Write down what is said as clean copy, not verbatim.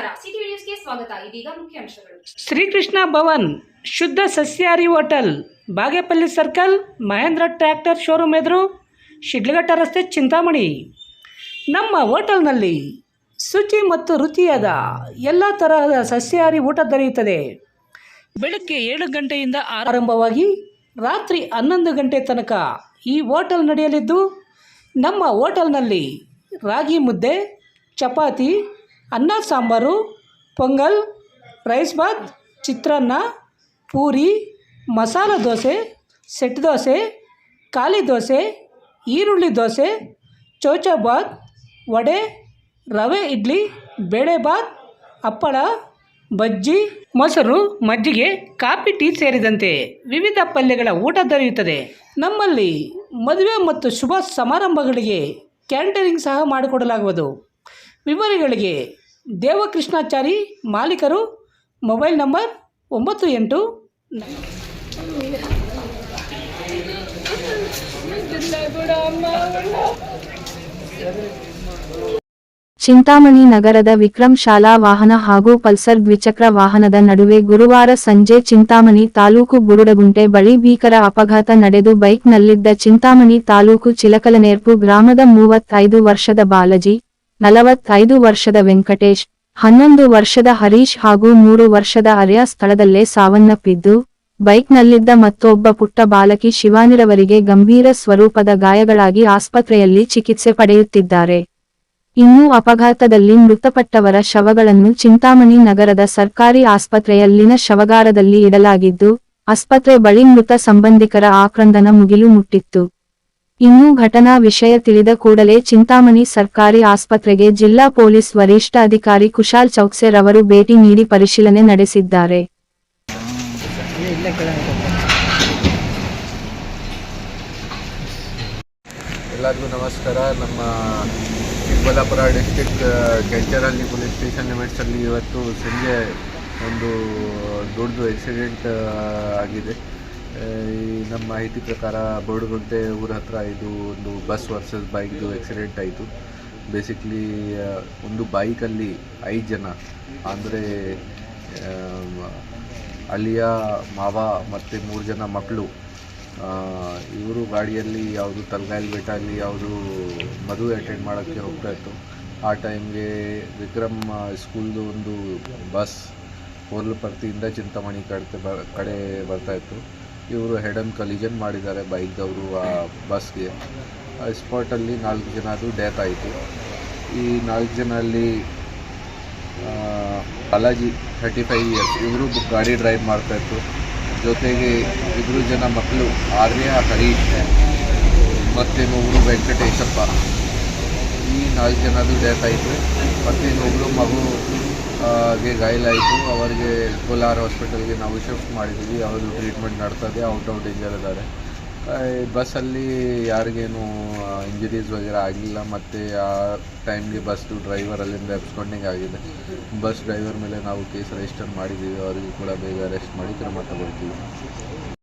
ನಮಸ್ಕಾರ, ಸಿಟಿ ನ್ಯೂಸ್ಗೆ ಸ್ವಾಗತ. ಇದೀಗ ಮುಖ್ಯಾಂಶಗಳು. ಶ್ರೀಕೃಷ್ಣ ಭವನ್ ಶುದ್ಧ ಸಸ್ಯಾಹಾರಿ hotel, Bagepalli circle, Mahindra tractor showroom ಎದುರು, ಶಿಡ್ಲಘಟ್ಟ ರಸ್ತೆ, ಚಿಂತಾಮಣಿ. ನಮ್ಮ ಹೋಟೆಲ್ನಲ್ಲಿ ಶುಚಿ ಮತ್ತು ರುಚಿಯಾದ ಎಲ್ಲ ತರಹದ ಸಸ್ಯಾಹಾರಿ ಊಟ ದೊರೆಯುತ್ತದೆ. ಬೆಳಗ್ಗೆ 7 ಗಂಟೆಯಿಂದ ಆರಂಭವಾಗಿ ರಾತ್ರಿ 11 ಗಂಟೆ ತನಕ ಈ ಹೋಟೆಲ್ ನಡೆಯಲಿದ್ದು, ನಮ್ಮ ಹೋಟೆಲ್ನಲ್ಲಿ ರಾಗಿ ಮುದ್ದೆ, ಚಪಾತಿ, ಅನ್ನ ಸಾಂಬಾರು, ಪೊಂಗಲ್, ರೈಸ್ ಬಾತ್, ಚಿತ್ರಾನ್ನ, ಪೂರಿ, ಮಸಾಲ ದೋಸೆ, ಸೆಟ್ ದೋಸೆ, ಖಾಲಿ ದೋಸೆ, ಈರುಳ್ಳಿ ದೋಸೆ, ಚೌಚೌಬಾತ್, ವಡೆ, ರವೆ ಇಡ್ಲಿ, ಬೇಳೆಬಾತ್, ಹಪ್ಪಳ, ಬಜ್ಜಿ, ಮೊಸರು, ಮಜ್ಜಿಗೆ, ಕಾಫಿ, ಟೀ ಸೇರಿದಂತೆ ವಿವಿಧ ಪಲ್ಯಗಳ ಊಟ ದೊರೆಯುತ್ತದೆ. ನಮ್ಮಲ್ಲಿ ಮದುವೆ ಮತ್ತು ಶುಭ ಸಮಾರಂಭಗಳಿಗೆ ಕ್ಯಾಟರಿಂಗ್ ಸಹ ಮಾಡಿಕೊಡಲಾಗುವುದು. ವಿವರಗಳಿಗೆ ದೇವಕೃಷ್ಣಾಚಾರಿ, ಮಾಲೀಕರು, ಮೊಬೈಲ್ ನಂಬರ್ 98 ಚಿಂತಾಮಣಿ ನಗರದ ವಿಕ್ರಮ್ ಶಾಲಾ ವಾಹನ ಹಾಗೂ ಪಲ್ಸರ್ ದ್ವಿಚಕ್ರ ವಾಹನದ ನಡುವೆ ಗುರುವಾರ ಸಂಜೆ ಚಿಂತಾಮಣಿ ತಾಲೂಕು ಬುರುಡಗುಂಟೆ ಬಳಿ ಭೀಕರ ಅಪಘಾತ ನಡೆದು ಬೈಕ್ನಲ್ಲಿದ್ದ ಚಿಂತಾಮಣಿ ತಾಲೂಕು ಚಿಲಕಲನೇರ್ಪು ಗ್ರಾಮದ 35 ವರ್ಷದ ಬಾಲಜಿ, 45 ವರ್ಷದ ವೆಂಕಟೇಶ್, 11 ವರ್ಷದ ಹರೀಶ್ ಹಾಗೂ 3 ವರ್ಷದ ಆರ್ಯ ಸ್ಥಳದಲ್ಲೇ ಸಾವನ್ನಪ್ಪಿದ್ದು, ಬೈಕ್ನಲ್ಲಿದ್ದ ಮತ್ತೊಬ್ಬ ಪುಟ್ಟ ಬಾಲಕಿ ಶಿವಾನಿರವರಿಗೆ ಗಂಭೀರ ಸ್ವರೂಪದ ಗಾಯಗಳಾಗಿ ಆಸ್ಪತ್ರೆಯಲ್ಲಿ ಚಿಕಿತ್ಸೆ ಪಡೆಯುತ್ತಿದ್ದಾರೆ. ಇನ್ನು ಅಪಘಾತದಲ್ಲಿ ಮೃತಪಟ್ಟವರ ಶವಗಳನ್ನು ಚಿಂತಾಮಣಿ ನಗರದ ಸರ್ಕಾರಿ ಆಸ್ಪತ್ರೆಯಲ್ಲಿನ ಶವಗಾರದಲ್ಲಿ ಇಡಲಾಗಿದ್ದು, ಆಸ್ಪತ್ರೆ ಬಳಿ ಮೃತ ಸಂಬಂಧಿಕರ ಆಕ್ರಂದನ ಮುಗಿಲು ಮುಟ್ಟಿತ್ತು. ಇನ್ನು ಘಟನಾ ವಿಷಯ ತಿಳಿದ ಕೂಡಲೇ ಚಿಂತಾಮಣಿ ಸರ್ಕಾರಿ ಆಸ್ಪತ್ರೆಗೆ ಜಿಲ್ಲಾ ಪೊಲೀಸ್ ವರಿಷ್ಠಾಧಿಕಾರಿ ಕುಶಾಲ್ ಚೌಕ್ಸೆ ರವರು ಭೇಟಿ ನೀಡಿ ಪರಿಶೀಲನೆ ನಡೆಸಿದ್ದಾರೆ. ಎಲ್ಲರಿಗೂ ನಮಸ್ಕಾರ. ನಮ್ಮ ಚಿಕ್ಕಬಳ್ಳಾಪುರ ಡಿಸ್ಟಿಕ್ ಕೆಂಚರಹಳ್ಳಿ ಪೊಲೀಸ್ ಸ್ಟೇಷನ್ ಲಿಮಿಟ್ಸಲ್ಲಿ ಇವತ್ತು ಸಂಜೆ ಒಂದು ದೊಡ್ಡದು ಆಕ್ಸಿಡೆಂಟ್ ಆಗಿದೆ. ಈ ನಮ್ಮ ಮಾಹಿತಿ ಪ್ರಕಾರ ಬೋರ್ಡುಗುಂಟೆ ಊರ ಹತ್ರ ಇದು ಒಂದು ಬಸ್ ವರ್ಸಸ್ ಬೈಕ್ದು ಆಕ್ಸಿಡೆಂಟ್ ಆಯಿತು. ಬೇಸಿಕ್ಲಿ ಒಂದು ಬೈಕಲ್ಲಿ 5 ಜನ ಅಂದರೆ ಅಳಿಯ, ಮಾವ ಮತ್ತು 3 ಜನ ಮಕ್ಕಳು, ಇವರು ಗಾಡಿಯಲ್ಲಿ ಯಾವುದು ತಲಗಾಯಲ್ ಬೆಟ್ಟ ಅಲ್ಲಿ ಯಾವುದು ಮದುವೆ ಅಟೆಂಡ್ ಮಾಡೋಕ್ಕೆ ಹೋಗ್ತಾಯಿತ್ತು. ಆ ಟೈಮ್ಗೆ ವಿಕ್ರಮ್ ಸ್ಕೂಲ್ದು ಒಂದು ಬಸ್ ಕೋರ್ಲಪರ್ತಿಯಿಂದ ಚಿಂತಾಮಣಿ ಕಡೆ ಬರ್ತಾಯಿತ್ತು. ಇವರು ಹೆಡ್ ಆನ್ ಕಲಿಜನ್ ಮಾಡಿದ್ದಾರೆ ಬೈಕ್ದವರು ಆ ಬಸ್ಗೆ. ಸ್ಪಾಟಲ್ಲಿ 4 ಜನದು ಡೆತ್ ಆಯಿತು. ಈ 4 ಜನಲ್ಲಿ ಬಾಲಾಜಿ 35 ಇಯರ್ಸ್, ಇವರು ಗಾಡಿ ಡ್ರೈವ್ ಮಾಡ್ತಾಯಿತ್ತು. ಜೊತೆಗೆ 2 ಜನ ಮಕ್ಕಳು ಆರ್ಯ, ಹರೀಶ್ ಮತ್ತು ಇನ್ನೊಬ್ಬರು ವೆಂಕಟೇಶಪ್ಪ. ಈ 4 ಜನದು ಡೆತ್ ಆಯಿತು. ಮತ್ತು ಇನ್ನೊಬ್ಬರು ಮಗುಗೆ ಗಾಯಲಾಯಿತು. ಅವರಿಗೆ ಕೋಲಾರ ಹಾಸ್ಪಿಟಲ್ಗೆ ನಾವು ಶಿಫ್ಟ್ ಮಾಡಿದ್ದೀವಿ. ಅವರು ಟ್ರೀಟ್ಮೆಂಟ್ ನಡ್ತದೆ, ಔಟ್ ಆಫ್ ಡೇಂಜರ್ ಇದ್ದಾರೆ. ಬಸ್ಸಲ್ಲಿ ಯಾರಿಗೇನು ಇಂಜರೀಸ್ ವಗೇರೆ ಆಗಿಲ್ಲ. ಮತ್ತು ಆ ಟೈಮ್ಗೆ ಬಸ್ದು ಡ್ರೈವರ್ ಅಲ್ಲಿಂದ ಎಬ್ಸ್ಕೊಂಡಿಂಗ್ ಆಗಿದೆ. ಬಸ್ ಡ್ರೈವರ್ ಮೇಲೆ ನಾವು ಕೇಸ್ ರಿಜಿಸ್ಟರ್ ಮಾಡಿದ್ದೀವಿ. ಅವರಿಗೆ ಕೂಡ ಬೇಗ ಅರೆಸ್ಟ್ ಮಾಡಿ ಕ್ರಮ ತಗೊಳ್ತೀವಿ.